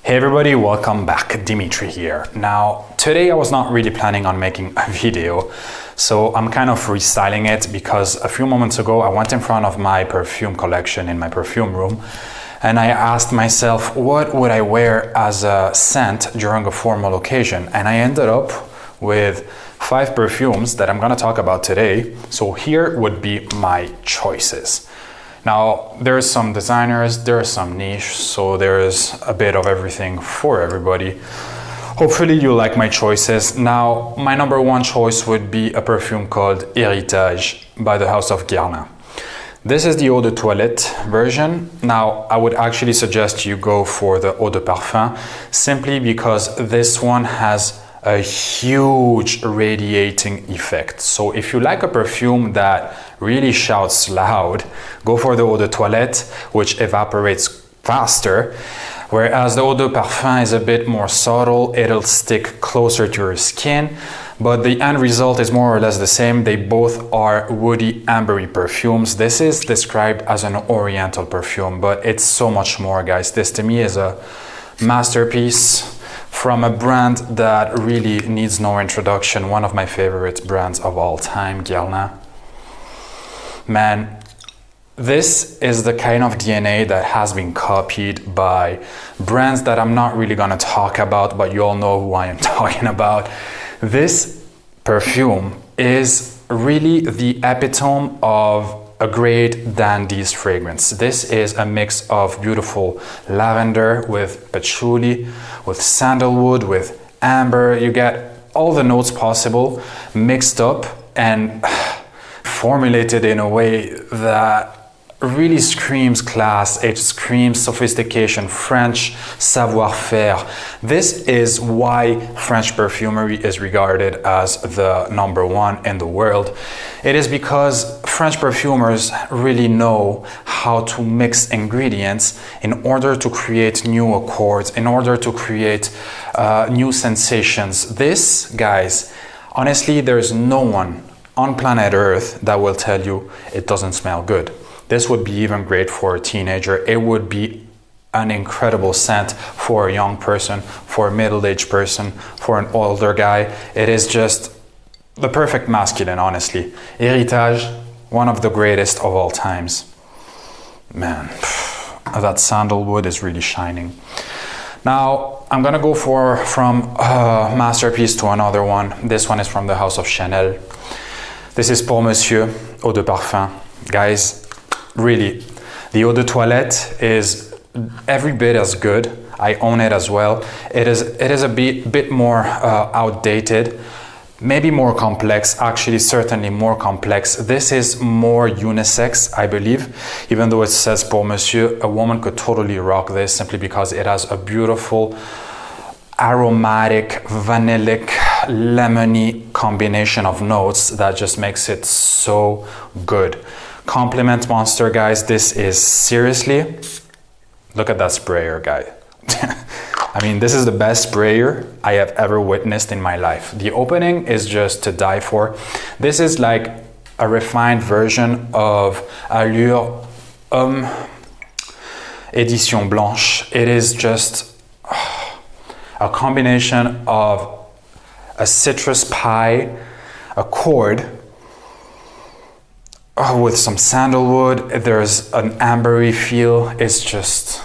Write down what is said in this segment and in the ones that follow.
Hey everybody, welcome back. Dimitri here. Now, today I was not really planning on making a video, so I'm kind of freestyling it because a few moments ago I went in front of my perfume collection in my perfume room and I asked myself what would I wear as a scent during a formal occasion, and I ended up with 5 perfumes that I'm gonna talk about today. So here would be my choices. Now, there's some designers, there's some niche, so there's a bit of everything for everybody. Hopefully you like my choices. Now, my number one choice would be a perfume called Héritage by the house of Guerlain. This is the Eau de Toilette version. Now, I would actually suggest you go for the Eau de Parfum simply because this one has a huge radiating effect. So if you like a perfume that really shouts loud, go for the Eau de Toilette, which evaporates faster, whereas the Eau de Parfum is a bit more subtle. It'll stick closer to your skin, but the end result is more or less the same. They both are woody, ambery perfumes. This is described as an oriental perfume, but it's so much more, guys. This to me is a masterpiece from a brand that really needs no introduction. One of my favorite brands of all time, Guerlain. Man, this is the kind of DNA that has been copied by brands that I'm not really gonna talk about, but you all know who I am talking about. This perfume is really the epitome of a great dandy's fragrance. This is a mix of beautiful lavender with patchouli, with sandalwood, with amber. You get all the notes possible mixed up and formulated in a way that really screams class. It screams sophistication, French savoir-faire. This is why French perfumery is regarded as the #1 in the world. It is because French perfumers really know how to mix ingredients in order to create new accords, in order to create new sensations. This, guys, honestly, there's no one on planet Earth that will tell you it doesn't smell good. This would be even great for a teenager. It would be an incredible scent for a young person, for a middle-aged person, for an older guy. It is just the perfect masculine, honestly. Héritage, one of the greatest of all times. Man, that sandalwood is really shining. Now, I'm gonna go from a masterpiece to another one. This one is from the house of Chanel. This is Pour Monsieur, Eau de Parfum. Guys, really, the Eau de Toilette is every bit as good. I own it as well. It is a bit more outdated, maybe more complex, actually certainly more complex. This is more unisex, I believe. Even though it says Pour Monsieur, a woman could totally rock this simply because it has a beautiful aromatic, vanillic, lemony combination of notes that just makes it so good. Compliment monster, guys. This is seriously, look at that sprayer, guy. I mean, this is the best sprayer I have ever witnessed in my life. The opening is just to die for. This is like a refined version of Allure Homme Edition Blanche. It is just a combination of a citrus pie, a cord, with some sandalwood. There's an ambery feel. It's just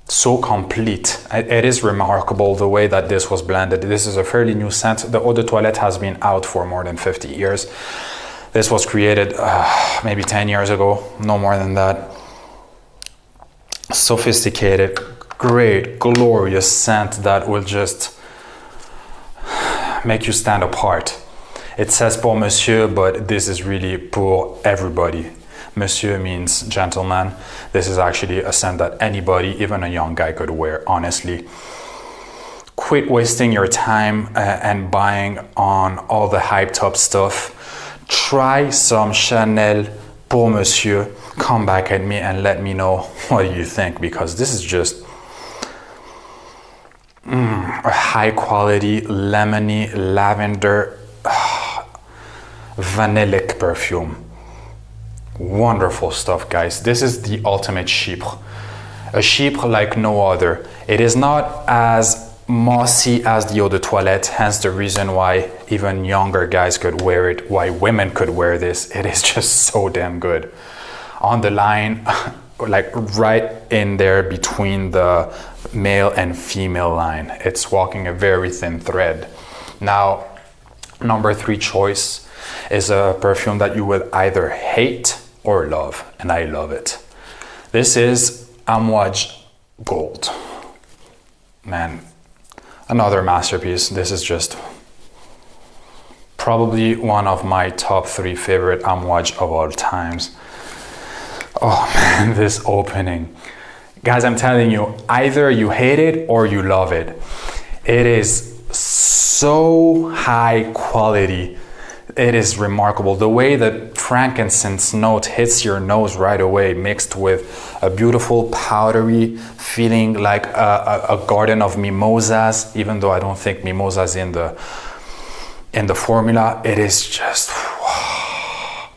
so complete. It is remarkable the way that this was blended. This is a fairly new scent. The Eau de Toilette has been out for more than 50 years. This was created maybe 10 years ago, no more than that. Sophisticated, great, glorious scent that will just make you stand apart. It says Pour Monsieur, but this is really pour everybody. Monsieur means gentleman. This is actually a scent that anybody, even a young guy, could wear, honestly. Quit wasting your time and buying on all the hyped up stuff. Try some Chanel Pour Monsieur. Come back at me and let me know what you think, because this is just a high quality, lemony, lavender, vanillic perfume. Wonderful stuff, guys. This is the ultimate Chypre. A Chypre like no other. It is not as mossy as the eau de toilette, hence the reason why even younger guys could wear it, why women could wear this. It is just so damn good. On the line, like right in there between the male and female line. It's walking a very thin thread. Now, number 3 choice is a perfume that you will either hate or love, and I love it. This is Amouage Gold. Man, another masterpiece. This is just probably one of my top 3 favorite Amouage of all times. Oh man, this opening. Guys, I'm telling you, either you hate it or you love it. It is so high quality. It is remarkable. The way that frankincense note hits your nose right away, mixed with a beautiful powdery feeling like a garden of mimosas, even though I don't think mimosas in the formula. It is just, wow.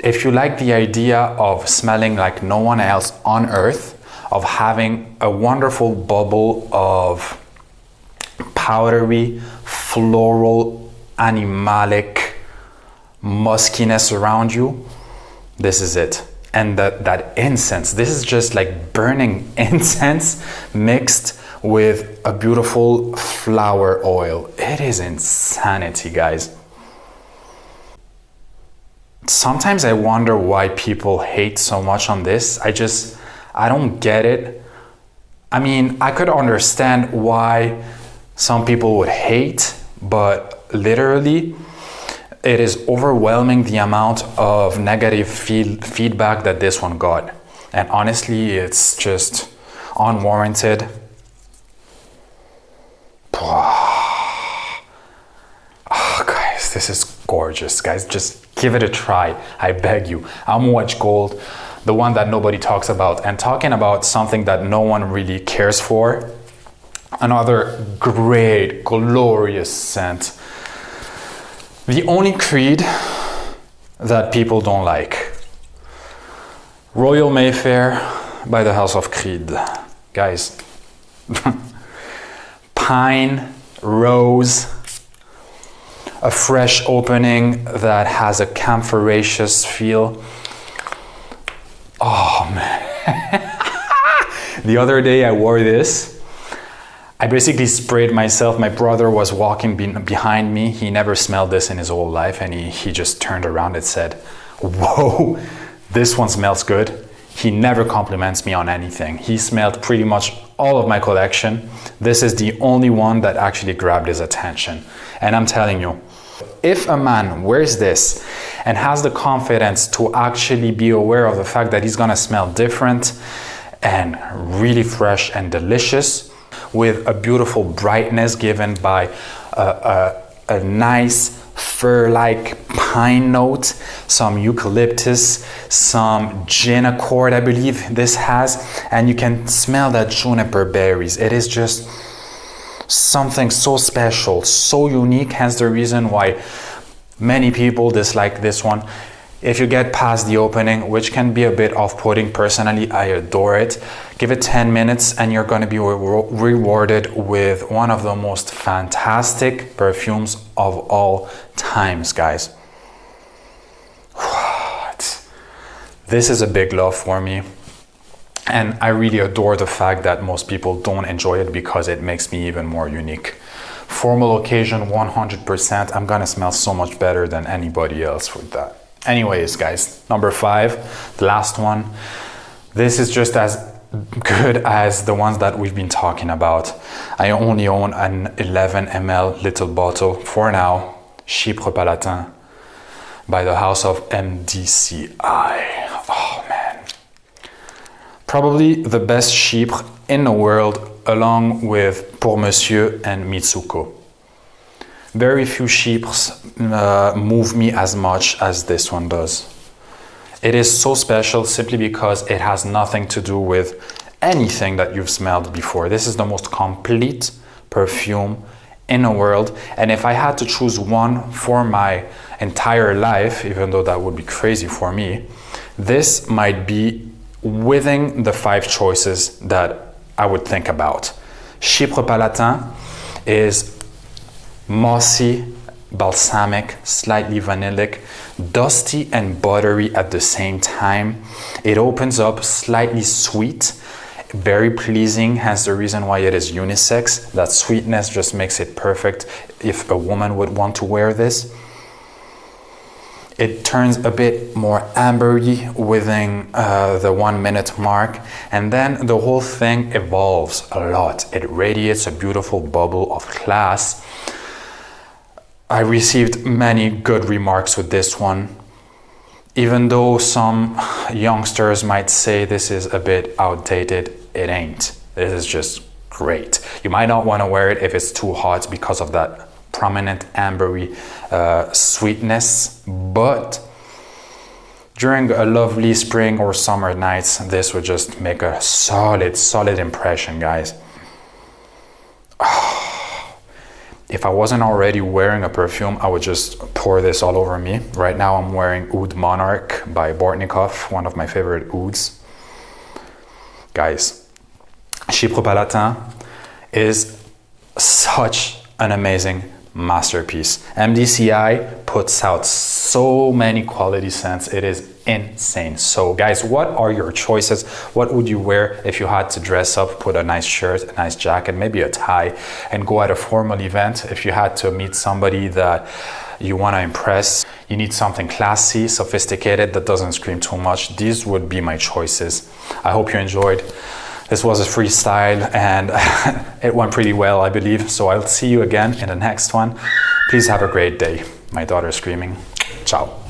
If you like the idea of smelling like no one else on earth, of having a wonderful bubble of powdery, floral, animalic muskiness around you, this is it. And that incense, this is just like burning incense mixed with a beautiful flower oil. It is insanity, guys. Sometimes I wonder why people hate so much on this. I don't get it. I mean, I could understand why some people would hate, but literally, it is overwhelming the amount of negative feedback that this one got. And honestly, it's just unwarranted. Oh, guys, this is gorgeous, guys. Just give it a try, I beg you. Amouage Gold, the one that nobody talks about. And talking about something that no one really cares for, another great, glorious scent. The only creed that people don't like. Royal Mayfair by the House of Creed. Guys, pine, rose, a fresh opening that has a camphorous feel. Oh man. The other day I wore this. I basically sprayed myself. My brother was walking behind me. He never smelled this in his whole life, and he just turned around and said, "Whoa, this one smells good." He never compliments me on anything. He smelled pretty much all of my collection. This is the only one that actually grabbed his attention. And I'm telling you, if a man wears this and has the confidence to actually be aware of the fact that he's gonna smell different and really fresh and delicious, with a beautiful brightness given by a nice fir-like pine note, some eucalyptus, some gin accord, I believe this has, and you can smell that juniper berries. It is just something so special, so unique, hence the reason why many people dislike this one. If you get past the opening, which can be a bit off-putting, personally, I adore it. Give it 10 minutes and you're going to be rewarded with one of the most fantastic perfumes of all times, guys. What? This is a big love for me. And I really adore the fact that most people don't enjoy it because it makes me even more unique. Formal occasion, 100%. I'm going to smell so much better than anybody else with that. Anyways, guys, number 5, the last one. This is just as good as the ones that we've been talking about. I only own an 11 ml little bottle for now. Chypre Palatin by the house of MDCI. Oh man. Probably the best Chypre in the world, along with Pour Monsieur and Mitsuko. Very few Chypres move me as much as this one does. It is so special simply because it has nothing to do with anything that you've smelled before. This is the most complete perfume in the world. And if I had to choose one for my entire life, even though that would be crazy for me, this might be within the 5 choices that I would think about. Chypre Palatin is mossy, balsamic, slightly vanillic, dusty and buttery at the same time. It opens up slightly sweet, very pleasing, hence the reason why it is unisex. That sweetness just makes it perfect if a woman would want to wear this. It turns a bit more ambery within the 1 minute mark, and then the whole thing evolves a lot. It radiates a beautiful bubble of class. I received many good remarks with this one. Even though some youngsters might say this is a bit outdated, it ain't. This is just great. You might not want to wear it if it's too hot because of that prominent ambery sweetness, but during a lovely spring or summer nights, this would just make a solid impression, guys. If I wasn't already wearing a perfume, I would just pour this all over me. Right now I'm wearing Oud Monarch by Bortnikoff, one of my favorite ouds. Guys, Chypre Palatin is such an amazing masterpiece. MDCI puts out so many quality scents, it is insane. So guys, what are your choices? What would you wear if you had to dress up, put a nice shirt, a nice jacket, maybe a tie, and go at a formal event? If you had to meet somebody that you want to impress, you need something classy, sophisticated, that doesn't scream too much, these would be my choices. I hope you enjoyed. This was a freestyle and it went pretty well, I believe. So I'll see you again in the next one. Please have a great day. My daughter's screaming. Ciao.